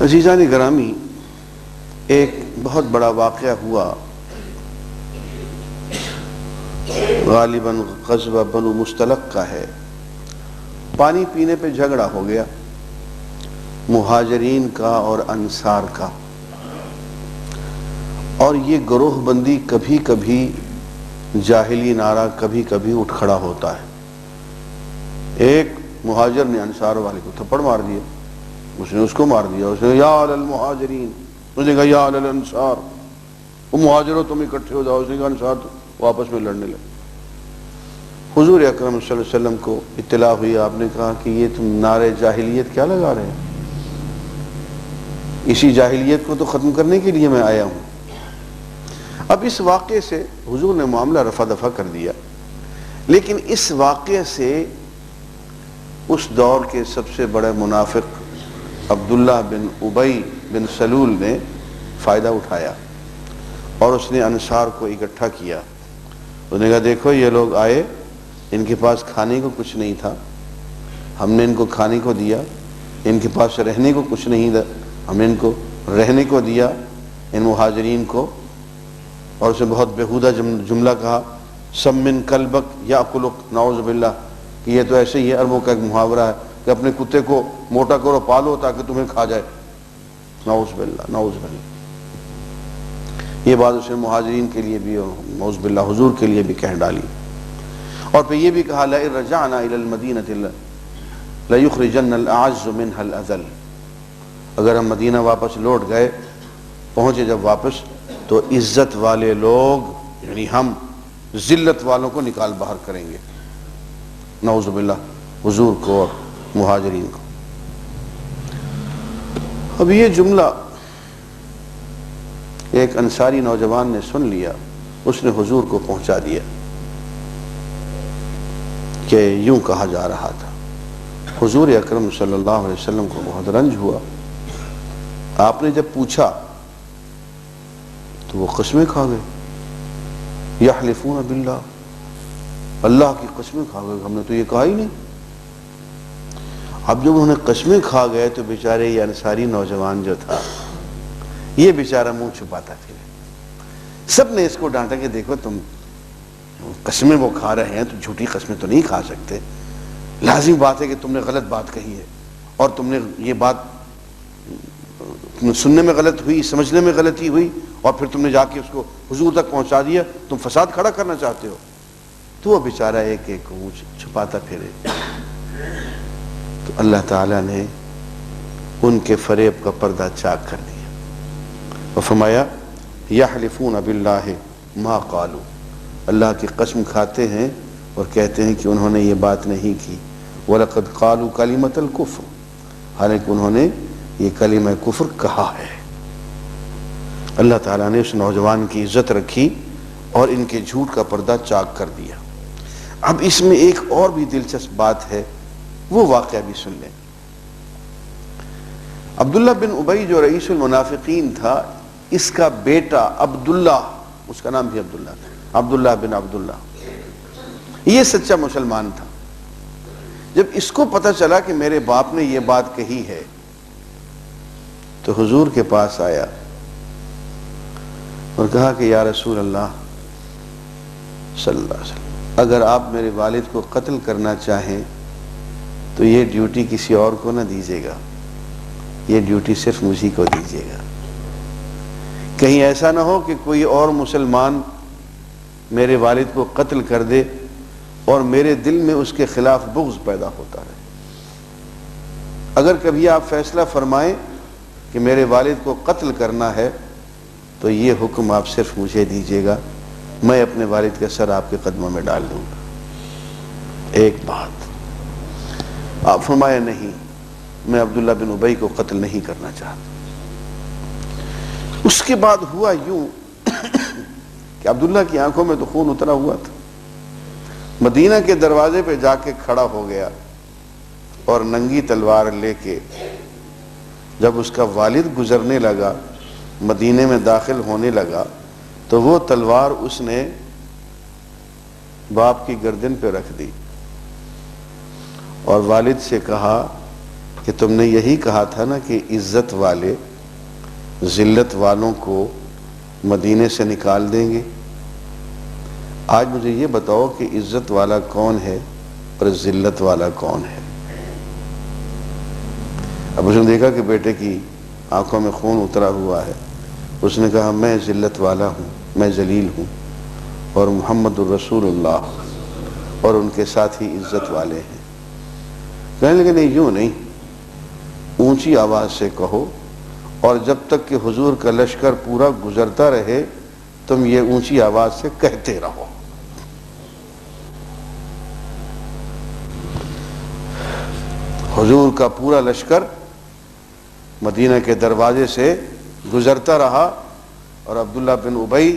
عزیزان گرامی، ایک بہت بڑا واقعہ ہوا، غالباً غزوہ بنو مستلق کا ہے۔ پانی پینے پہ جھگڑا ہو گیا مہاجرین کا اور انصار کا، اور یہ گروہ بندی کبھی کبھی جاہلی نعرہ کبھی کبھی اٹھ کھڑا ہوتا ہے۔ ایک مہاجر نے انصار والے کو تھپڑ مار دیا، اس نے اس کو مار دیا، اس نے یا علی المہاجرین، اس نے کہا یا علی الانصار، وہ مہاجروں تم اکٹھے ہو جاؤ، اس نے کہا انصار تو آپس میں لڑنے لگے۔ حضور اکرم صلی اللہ علیہ وسلم کو اطلاع ہوئی، آپ نے کہا کہ یہ تم نعرے جاہلیت کیا لگا رہے ہیں؟ اسی جاہلیت کو تو ختم کرنے کے لیے میں آیا ہوں۔ اب اس واقعے سے حضور نے معاملہ رفع دفع کر دیا، لیکن اس واقعے سے اس دور کے سب سے بڑے منافق عبداللہ بن ابی بن سلول نے فائدہ اٹھایا، اور اس نے انصار کو اکٹھا کیا۔ اس نے کہا دیکھو یہ لوگ آئے، ان کے پاس کھانے کو کچھ نہیں تھا، ہم نے ان کو کھانے کو دیا، ان کے پاس رہنے کو کچھ نہیں تھا، ہم نے ان کو رہنے کو دیا، ان مہاجرین کو۔ اور اسے بہت بیہودہ جملہ کہا، سمن کلبک یاکلک، نعوذ باللہ، کہ یہ تو ایسے ہی ہے، عربوں کا ایک محاورہ ہے کہ اپنے کتے کو موٹا کرو پالو تاکہ تمہیں کھا جائے، نعوذ باللہ نعوذ باللہ۔ یہ بات اس نے مہاجرین کے لیے بھی اور نعوذ باللہ حضور کے لیے بھی کہہ ڈالی، اور پھر یہ بھی کہا لئن رجعنا الی المدینۃ لیخرجن الاعز منها الاذل، اگر ہم مدینہ واپس لوٹ گئے، پہنچے جب واپس، تو عزت والے لوگ یعنی ہم ذلت والوں کو نکال باہر کریں گے، نعوذ باللہ، حضور کو اور مہاجرین کو۔ اب یہ جملہ ایک انصاری نوجوان نے سن لیا، اس نے حضور کو پہنچا دیا کہ یوں کہا جا رہا تھا۔ حضور اکرم صلی اللہ علیہ وسلم کو بہت رنج ہوا۔ آپ نے جب پوچھا تو وہ قسمیں کھا گئے، یحلفون باللہ، اللہ کی قسمیں کھا گئے، ہم نے تو یہ کہا ہی نہیں۔ اب جب انہوں نے قسمیں کھا گئے تو بیچارے یہ انصاری نوجوان جو تھا، یہ بیچارہ منہ چھپاتا پھر، سب نے اس کو ڈانٹا کہ دیکھو تم قسمیں وہ کھا رہے ہیں تو جھوٹی قسمیں تو نہیں کھا سکتے، لازم بات ہے کہ تم نے غلط بات کہی ہے، اور تم نے یہ بات سننے میں غلط ہوئی، سمجھنے میں غلطی ہوئی، اور پھر تم نے جا کے اس کو حضور تک پہنچا دیا، تم فساد کھڑا کرنا چاہتے ہو۔ تو وہ بیچارہ ایک ایک منہ چھپاتا پھرے، تو اللہ تعالیٰ نے ان کے فریب کا پردہ چاک کر دیا، اور فرمایا یحلفون باللہ ما قالوا، اللہ کی قسم کھاتے ہیں اور کہتے ہیں کہ انہوں نے یہ بات نہیں کی، وَلَقَدْ قَالُوا كَلِمَةَ الْكُفْرِ، حالانکہ انہوں نے یہ کلمہ کفر کہا ہے۔ اللہ تعالیٰ نے اس نوجوان کی عزت رکھی اور ان کے جھوٹ کا پردہ چاک کر دیا۔ اب اس میں ایک اور بھی دلچسپ بات ہے، وہ واقعہ بھی سن لیں۔ عبداللہ بن ابی جو رئیس المنافقین تھا، اس کا بیٹا عبداللہ، اس کا نام بھی عبداللہ تھا، عبداللہ بن عبداللہ، یہ سچا مسلمان تھا۔ جب اس کو پتہ چلا کہ میرے باپ نے یہ بات کہی ہے، تو حضور کے پاس آیا اور کہا کہ یا رسول اللہ صلی اللہ علیہ وسلم، اگر آپ میرے والد کو قتل کرنا چاہیں تو یہ ڈیوٹی کسی اور کو نہ دیجیے گا، یہ ڈیوٹی صرف مجھے کو دیجیے گا، کہیں ایسا نہ ہو کہ کوئی اور مسلمان میرے والد کو قتل کر دے اور میرے دل میں اس کے خلاف بغض پیدا ہوتا رہے۔ اگر کبھی آپ فیصلہ فرمائیں کہ میرے والد کو قتل کرنا ہے تو یہ حکم آپ صرف مجھے دیجیے گا، میں اپنے والد کا سر آپ کے قدموں میں ڈال دوں گا۔ ایک بات آپ فرمایا، نہیں، میں عبداللہ بن ابی کو قتل نہیں کرنا چاہتا۔ اس کے بعد ہوا یوں کہ عبداللہ کی آنکھوں میں تو خون اترا ہوا تھا، مدینہ کے دروازے پہ جا کے کھڑا ہو گیا، اور ننگی تلوار لے کے جب اس کا والد گزرنے لگا، مدینے میں داخل ہونے لگا، تو وہ تلوار اس نے باپ کی گردن پہ رکھ دی اور والد سے کہا کہ تم نے یہی کہا تھا نا کہ عزت والے ذلت والوں کو مدینے سے نکال دیں گے. آج مجھے یہ بتاؤ کہ عزت والا کون ہے اور ذلت والا کون ہے؟ اب اس نے دیکھا کہ بیٹے کی آنکھوں میں خون اترا ہوا ہے. اس نے کہا میں ذلت والا ہوں، میں ذلیل ہوں، اور محمد الرسول اللہ اور ان کے ساتھ ہی عزت والے ہیں. کہنے لگے نہیں، یوں نہیں، اونچی آواز سے کہو، اور جب تک کہ حضور کا لشکر پورا گزرتا رہے تم یہ اونچی آواز سے کہتے رہو. حضور کا پورا لشکر مدینہ کے دروازے سے گزرتا رہا اور عبداللہ بن ابی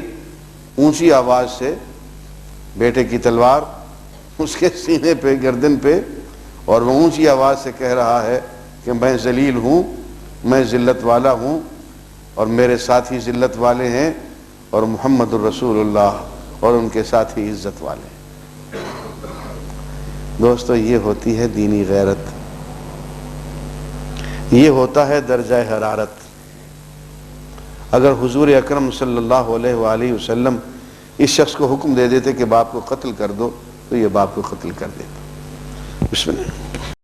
اونچی آواز سے بیٹے کی تلوار اس کے سینے پہ، گردن پہ، اور وہ اونچی آواز سے کہہ رہا ہے کہ میں ذلیل ہوں، میں ذلت والا ہوں، اور میرے ساتھی ذلت والے ہیں، اور محمد الرسول اللہ اور ان کے ساتھی عزت والے ہیں. دوستو، یہ ہوتی ہے دینی غیرت، یہ ہوتا ہے درجہ حرارت. اگر حضور اکرم صلی اللہ علیہ وآلہ وسلم اس شخص کو حکم دے دیتے کہ باپ کو قتل کر دو تو یہ باپ کو قتل کر دیتا. بسم اللہ.